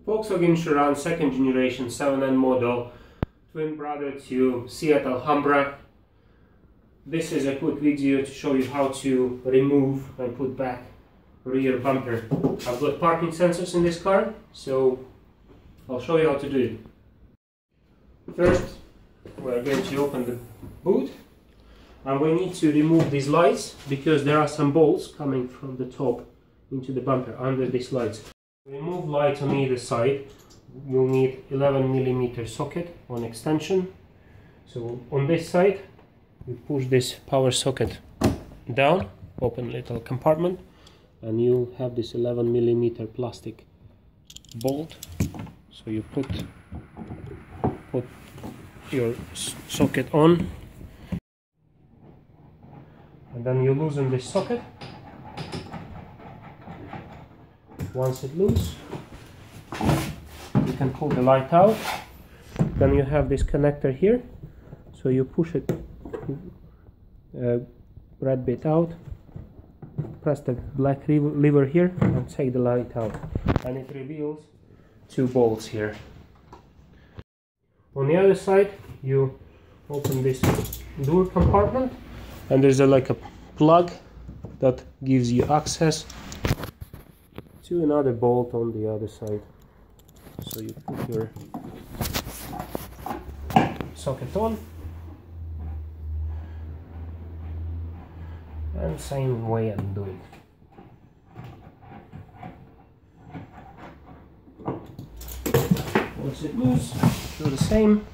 Volkswagen Sharan, second generation, 7N model, twin brother to Seat Alhambra. This is a quick video to show you how to remove and put back rear bumper. I've got parking sensors in this car, so I'll show you how to do it. First, we're going to open the boot, and we need to remove these lights because there are some bolts coming from the top into the bumper under these lights. To remove lights on either side, you'll need 11mm socket on extension. So on this side, you push this power socket down, open little compartment, and you'll have this 11mm plastic bolt. So you put your socket on, and then you loosen this socket. Once it loose, you can pull the light out. Then you have this connector here, so you push it red bit out, press the black lever here and take the light out, and it reveals two bolts here. On the other side, you open this door compartment, and there's like a plug that gives you access to another bolt on the other side. So you put your socket on, and same way I'm doing. Once it loose, do the same.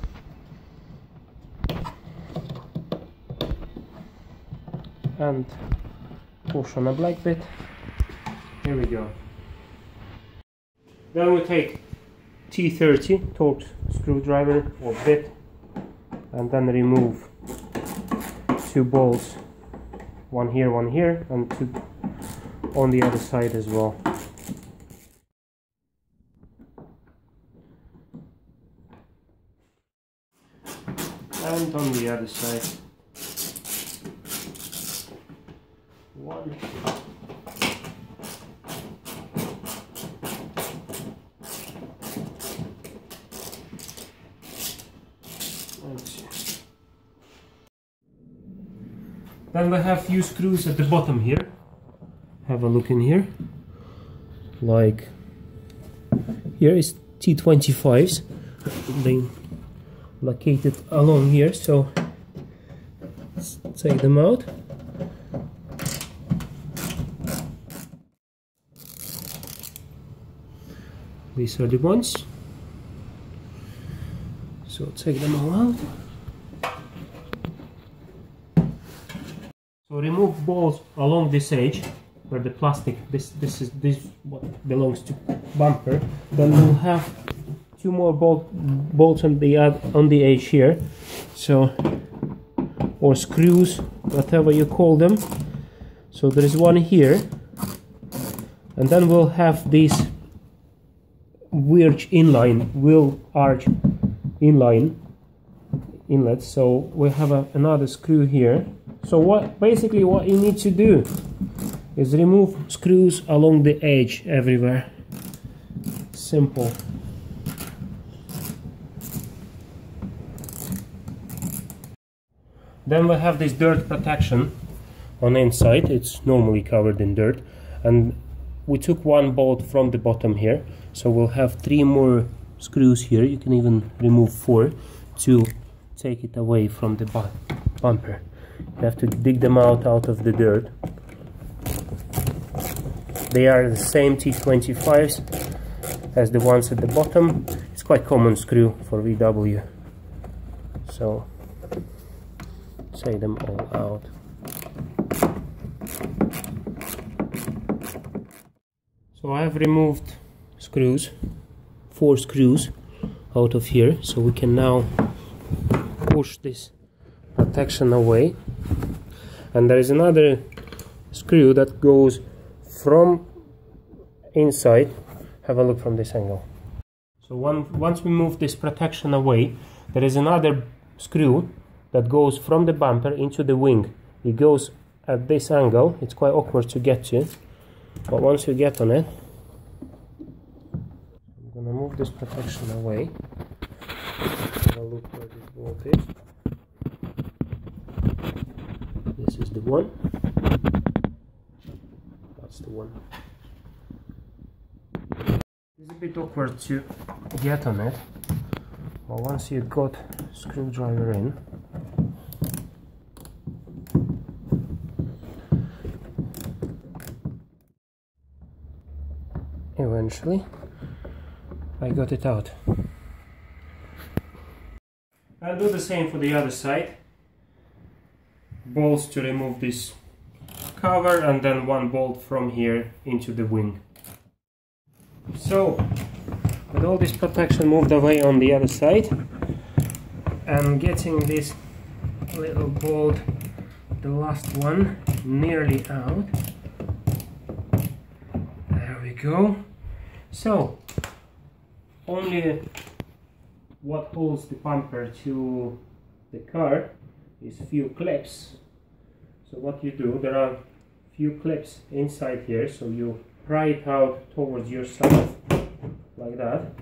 And push on a black bit. Here we go. Then we take T30 Torx screwdriver or bit, and then remove two bolts, one here, and two on the other side as well. And on the other side, one. Then we have few screws at the bottom here. Have a look in here. Like here is T25s. They located along here, so let's take them out. These are the ones. So take them all out. So remove bolts along this edge where the plastic, this what belongs to bumper. Then we'll have two more bolts on the edge here. So, or screws, whatever you call them. So there is one here, and then we'll have these wheel arch inline inlets. So we have another screw here. So basically what you need to do is remove screws along the edge everywhere. Simple. Then we have this dirt protection on the inside. It's normally covered in dirt, and we took one bolt from the bottom here, so we'll have 3 more screws here. You can even remove 4 to take it away from the bumper. You have to dig them out of the dirt. They are the same T25s as the ones at the bottom. It's quite common screw for VW. So take them all out. So I have removed screws, 4 screws out of here, so we can now push this protection away. And there is another screw that goes from inside. Have a look from this angle. So once we move this protection away, there is another screw that goes from the bumper into the wing. It goes at this angle. It's quite awkward to get to, but once you get on it, I'm gonna move pop this protection away. Have a look where this bolt is. This is the one. That's the one. It's a bit awkward to get on it. Well, once you got screwdriver in, eventually I got it out. I'll do the same for the other side. Bolts to remove this cover, and then one bolt from here into the wing. So, with all this protection moved away on the other side, I'm getting this little bolt, the last one, nearly out. There we go. So, only what holds the bumper to the car is few clips. So what you do, there are few clips inside here, so you pry it out towards yourself like that,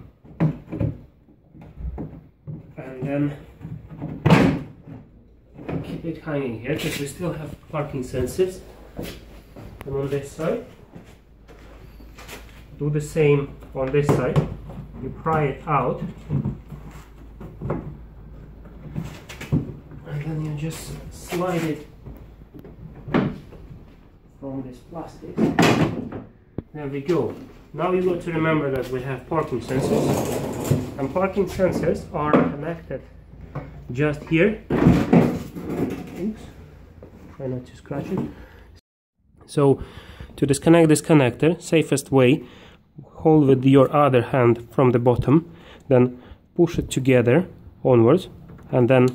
and then keep it hanging here, because we still have parking sensors. And on this side, do the same on this side. You pry it out, and then you just slide it from this plastic. There we go. Now you got to remember that we have parking sensors, and parking sensors are connected just here. Oops, try not to scratch it. So to disconnect this connector, safest way, hold with your other hand from the bottom, then push it together onwards, and then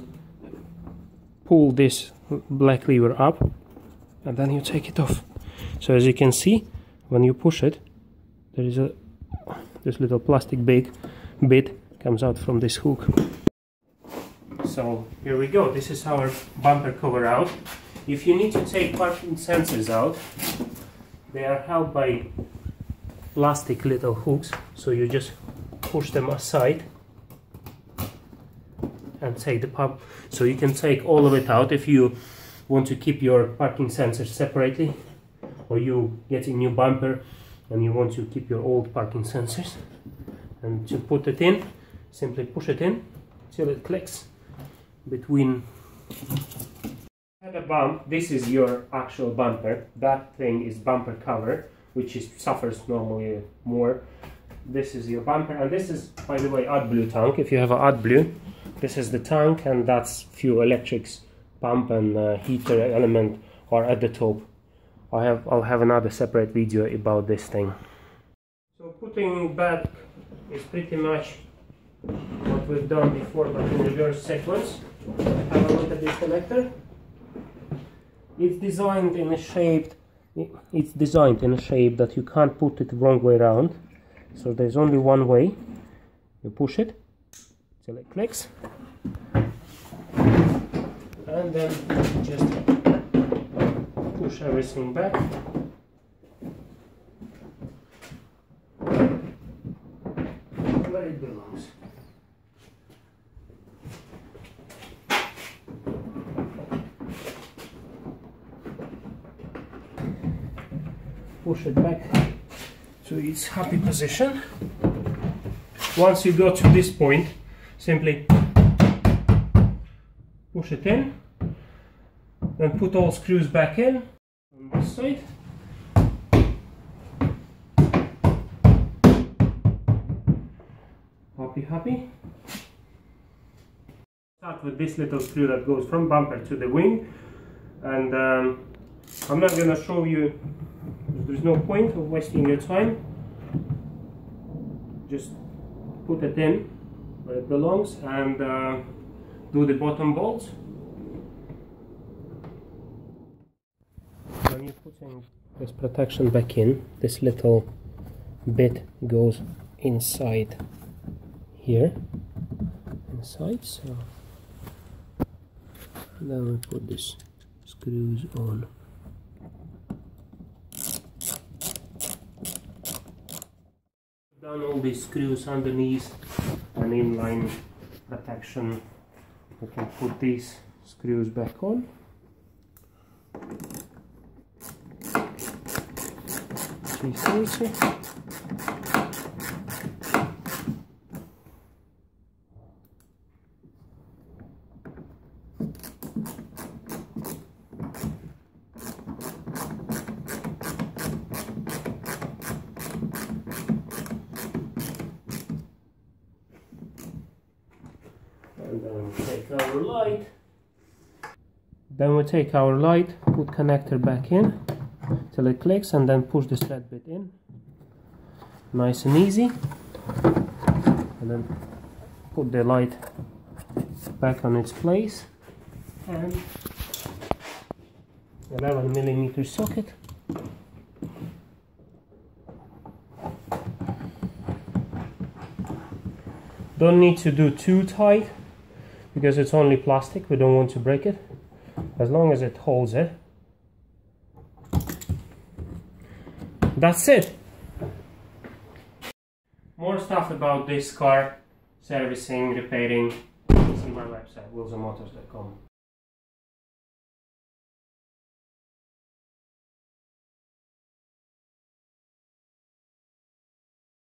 pull this black lever up, and then you take it off. So as you can see, when you push it, there is this little plastic bit comes out from this hook. So here we go. This is our bumper cover out. If you need to take parking sensors out, they are held by plastic little hooks, so you just push them aside and take the pump. So you can take all of it out if you want to keep your parking sensors separately, or you get a new bumper and you want to keep your old parking sensors. And to put it in, simply push it in till it clicks between. Have a bump. This is your actual bumper. That thing is bumper cover, which suffers normally more. This is your bumper, and this is, by the way, AdBlue tank. If you have an AdBlue, this is the tank, and that's few electrics, pump and heater element are at the top. I'll have another separate video about this thing. So putting back is pretty much what we've done before, but in reverse sequence. Have a look at this connector. It's designed in a shape that you can't put it the wrong way around. So there's only one way. You push it till it clicks, and then just push everything back. Where it belongs. Push it back to its happy position. Once you go to this point, simply push it in, then put all screws back in on this side. Happy. Start with this little screw that goes from bumper to the wing, and I'm not going to show you. There's no point of wasting your time. Just put it in where it belongs, and do the bottom bolts. When you're putting this protection back in, this little bit goes inside here, inside, so then we put this screws on. done all these screws underneath and inline protection, we can put these screws back on. Easy. And then we take our light. Then we take our light, put connector back in till it clicks, and then push the thread bit in. Nice and easy. And then put the light back on its place. And 11mm socket. Don't need to do too tight because it's only plastic, we don't want to break it. As long as it holds it. That's it. More stuff about this car, servicing, repairing, see my website, wheelsandmotors.com.